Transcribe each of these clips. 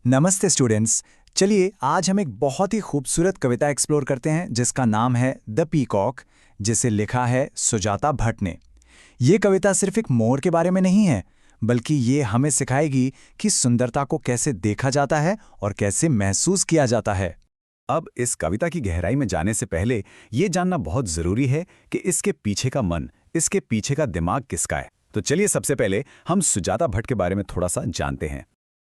नमस्ते स्टूडेंट्स। चलिए आज हम एक बहुत ही खूबसूरत कविता एक्सप्लोर करते हैं जिसका नाम है द पीकॉक, जिसे लिखा है सुजाता भट्ट ने। ये कविता सिर्फ एक मोर के बारे में नहीं है, बल्कि ये हमें सिखाएगी कि सुंदरता को कैसे देखा जाता है और कैसे महसूस किया जाता है। अब इस कविता की गहराई में जाने से पहले ये जानना बहुत जरूरी है कि इसके पीछे का मन, इसके पीछे का दिमाग किसका है। तो चलिए सबसे पहले हम सुजाता भट्ट के बारे में थोड़ा सा जानते हैं।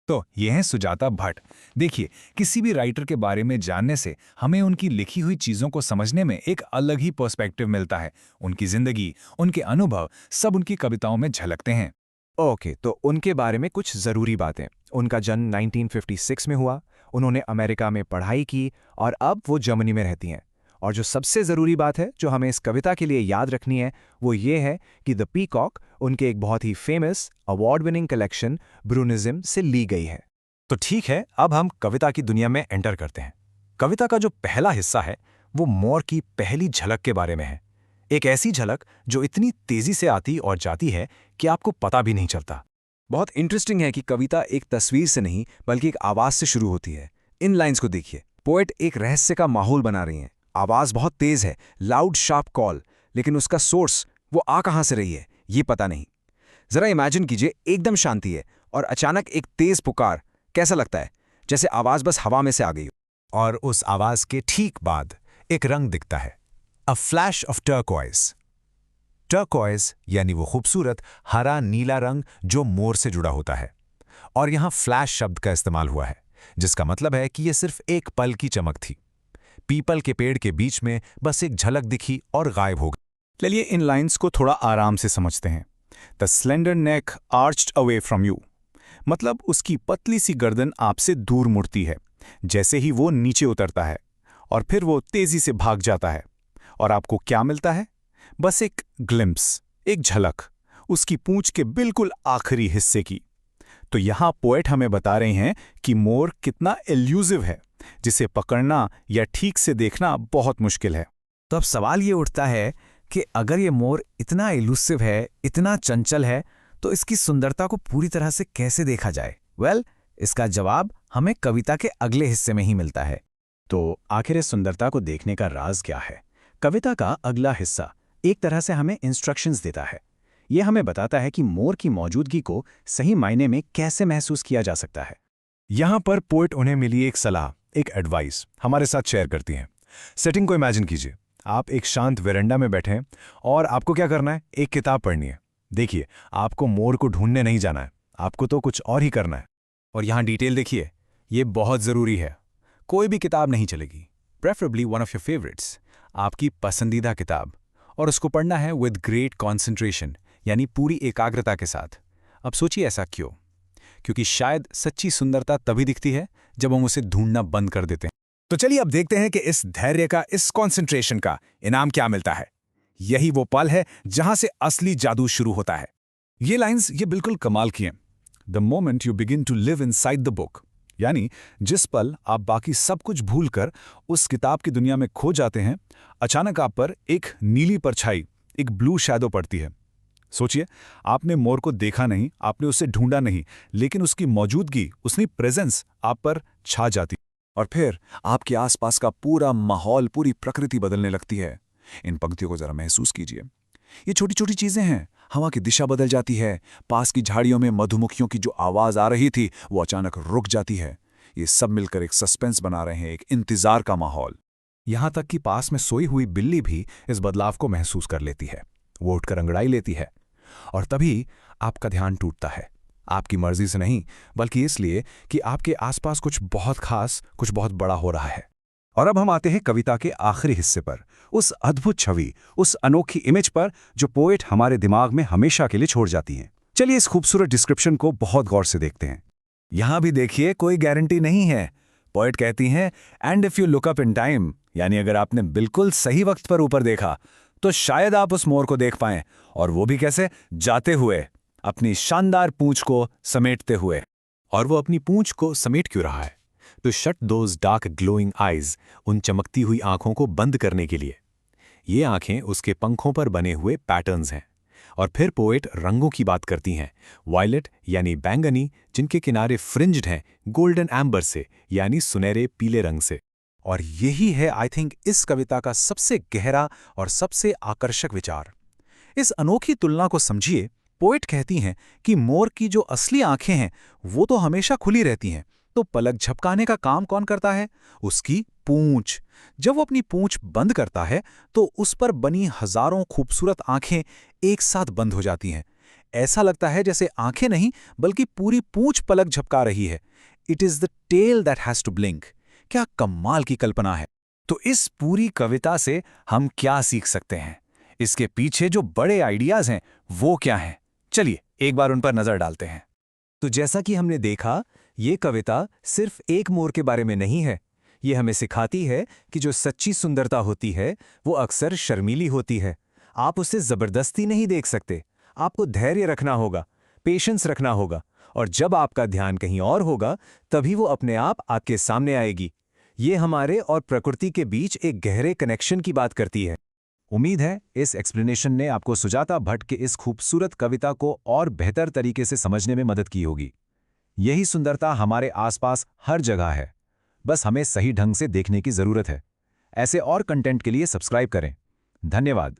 तो ये हैं सुजाता भट्ट। देखिए, किसी भी राइटर के बारे में जानने से हमें उनकी लिखी हुई चीज़ों को समझने में एक अलग ही पर्सपेक्टिव मिलता है। उनकी जिंदगी, उनके अनुभव सब उनकी कविताओं में झलकते हैं। ओके, तो उनके बारे में कुछ ज़रूरी बातें। उनका जन्म 1956 में हुआ। उन्होंने अमेरिका में पढ़ाई की और अब वो जर्मनी में रहती हैं। और जो सबसे ज़रूरी बात है जो हमें इस कविता के लिए याद रखनी है वो ये है कि द पीकॉक उनके एक बहुत ही फेमस अवार्ड विनिंग कलेक्शन ब्रूनिज्म से ली गई है। तो ठीक है, अब हम कविता की दुनिया में एंटर करते हैं। कविता का जो पहला हिस्सा है वो मोर की पहली झलक के बारे में है। एक ऐसी झलक जो इतनी तेजी से आती और जाती है कि आपको पता भी नहीं चलता। बहुत इंटरेस्टिंग है कि कविता एक तस्वीर से नहीं बल्कि एक आवाज़ से शुरू होती है। इन लाइंस को देखिए, पोएट एक रहस्य का माहौल बना रही हैं। आवाज़ बहुत तेज़ है, लाउड शार्प कॉल, लेकिन उसका सोर्स वो आ कहाँ से रही है ये पता नहीं। ज़रा इमेजिन कीजिए, एकदम शांति है और अचानक एक तेज़ पुकार। कैसा लगता है? जैसे आवाज़ बस हवा में से आ गई हो। और उस आवाज के ठीक बाद एक रंग दिखता है, a flash of turquoise. Turquoise यानी वो खूबसूरत हरा नीला रंग जो मोर से जुड़ा होता है। और यहां फ्लैश शब्द का इस्तेमाल हुआ है, जिसका मतलब है कि यह सिर्फ एक पल की चमक थी। पीपल के पेड़ के बीच में बस एक झलक दिखी और गायब हो गई। चलिए इन लाइंस को थोड़ा आराम से समझते हैं। The slender neck arched away from you, मतलब उसकी पतली सी गर्दन आपसे दूर मुड़ती है जैसे ही वो नीचे उतरता है, और फिर वो तेजी से भाग जाता है। और आपको क्या मिलता है? बस एक ग्लिम्प्स, एक झलक, उसकी पूंछ के बिल्कुल आखिरी हिस्से की। तो यहां पोएट हमें बता रहे हैं कि मोर कितना एल्यूसिव है, जिसे पकड़ना या ठीक से देखना बहुत मुश्किल है। तो अब सवाल ये उठता है कि अगर ये मोर इतना इलूसिव है, इतना चंचल है, तो इसकी सुंदरता को पूरी तरह से कैसे देखा जाए? इसका जवाब हमें कविता के अगले हिस्से में ही मिलता है। तो आखिर इस सुंदरता को देखने का राज क्या है? कविता का अगला हिस्सा एक तरह से हमें इंस्ट्रक्शंस देता है। ये हमें बताता है कि मोर की मौजूदगी को सही मायने में कैसे महसूस किया जा सकता है। यहां पर पोएट उन्हें मिली एक सलाह, एक एडवाइस हमारे साथ शेयर करती हैं। सेटिंग को इमेजिन कीजिए, आप एक शांत वेरेंडा में बैठे हैं और आपको क्या करना है? एक किताब पढ़नी है। देखिए, आपको मोर को ढूंढने नहीं जाना है, आपको तो कुछ और ही करना है। और यहां डिटेल देखिए, ये बहुत जरूरी है। कोई भी किताब नहीं चलेगी, preferably one of your favourites, आपकी पसंदीदा किताब, और उसको पढ़ना है विद ग्रेट कॉन्सेंट्रेशन, यानी पूरी एकाग्रता के साथ। अब सोचिए ऐसा क्यों? क्योंकि शायद सच्ची सुंदरता तभी दिखती है जब हम उसे ढूंढना बंद कर देते हैं। तो चलिए अब देखते हैं कि इस धैर्य का, इस कॉन्सेंट्रेशन का इनाम क्या मिलता है। यही वो पल है जहां से असली जादू शुरू होता है। ये लाइंस ये बिल्कुल कमाल की हैं। The moment you begin to live inside the book, यानी जिस पल आप बाकी सब कुछ भूलकर उस किताब की दुनिया में खो जाते हैं, अचानक आप पर एक नीली परछाई, एक ब्लू शैडो पड़ती है। सोचिए, आपने मोर को देखा नहीं, आपने उसे ढूंढा नहीं, लेकिन उसकी मौजूदगी, उसकी प्रेजेंस आप पर छा जाती और फिर आपके आसपास का पूरा माहौल, पूरी प्रकृति बदलने लगती है। इन पंक्तियों को जरा महसूस कीजिए। ये छोटी छोटी चीजें हैं। हवा की दिशा बदल जाती है, पास की झाड़ियों में मधुमक्खियों की जो आवाज आ रही थी वो अचानक रुक जाती है। ये सब मिलकर एक सस्पेंस बना रहे हैं, एक इंतजार का माहौल। यहां तक कि पास में सोई हुई बिल्ली भी इस बदलाव को महसूस कर लेती है। वो उठकर अंगड़ाई लेती है और तभी आपका ध्यान टूटता है। आपकी मर्जी से नहीं, बल्कि इसलिए कि आपके आसपास कुछ बहुत खास, कुछ बहुत बड़ा हो रहा है। और अब हम आते हैं कविता के आखिरी हिस्से पर, उस अद्भुत छवि, उस अनोखी इमेज पर जो पोएट हमारे दिमाग में हमेशा के लिए छोड़ जाती हैं। चलिए इस खूबसूरत डिस्क्रिप्शन को बहुत गौर से देखते हैं। यहां भी देखिए, कोई गारंटी नहीं है। पोएट कहती हैं, and if you look up in time, यानी अगर आपने बिल्कुल सही वक्त पर ऊपर देखा तो शायद आप उस मोर को देख पाएं, और वो भी कैसे? जाते हुए, अपनी शानदार पूंछ को समेटते हुए। और वो अपनी पूंछ को समेट क्यों रहा है? To shut those dark glowing eyes, उन चमकती हुई आंखों को बंद करने के लिए। ये आंखें उसके पंखों पर बने हुए पैटर्न्स हैं, और फिर पोएट रंगों की बात करती हैं, वायलेट यानी बैंगनी, जिनके किनारे फ्रिंज्ड हैं गोल्डन एम्बर से यानी सुनहरे पीले रंग से। और यही है आई थिंक इस कविता का सबसे गहरा और सबसे आकर्षक विचार। इस अनोखी तुलना को समझिए। पोएट कहती हैं कि मोर की जो असली आंखें हैं वो तो हमेशा खुली रहती हैं, तो पलक झपकाने का काम कौन करता है? उसकी पूंछ। जब वो अपनी पूंछ बंद करता है तो उस पर बनी हजारों खूबसूरत आंखें एक साथ बंद हो जाती हैं। ऐसा लगता है जैसे आंखें नहीं बल्कि पूरी पूंछ पलक झपका रही है। It is the tail that has to blink. क्या कमाल की कल्पना है। तो इस पूरी कविता से हम क्या सीख सकते हैं? इसके पीछे जो बड़े आइडियाज हैं वो क्या हैं? चलिए एक बार उन पर नजर डालते हैं। तो जैसा कि हमने देखा, ये कविता सिर्फ एक मोर के बारे में नहीं है। ये हमें सिखाती है कि जो सच्ची सुंदरता होती है वो अक्सर शर्मीली होती है। आप उसे जबरदस्ती नहीं देख सकते। आपको धैर्य रखना होगा, पेशेंस रखना होगा, और जब आपका ध्यान कहीं और होगा तभी वो अपने आप आपके सामने आएगी। ये हमारे और प्रकृति के बीच एक गहरे कनेक्शन की बात करती है। उम्मीद है इस एक्सप्लेनेशन ने आपको सुजाता भट्ट के इस खूबसूरत कविता को और बेहतर तरीके से समझने में मदद की होगी। यही सुंदरता हमारे आसपास हर जगह है, बस हमें सही ढंग से देखने की जरूरत है। ऐसे और कंटेंट के लिए सब्सक्राइब करें। धन्यवाद।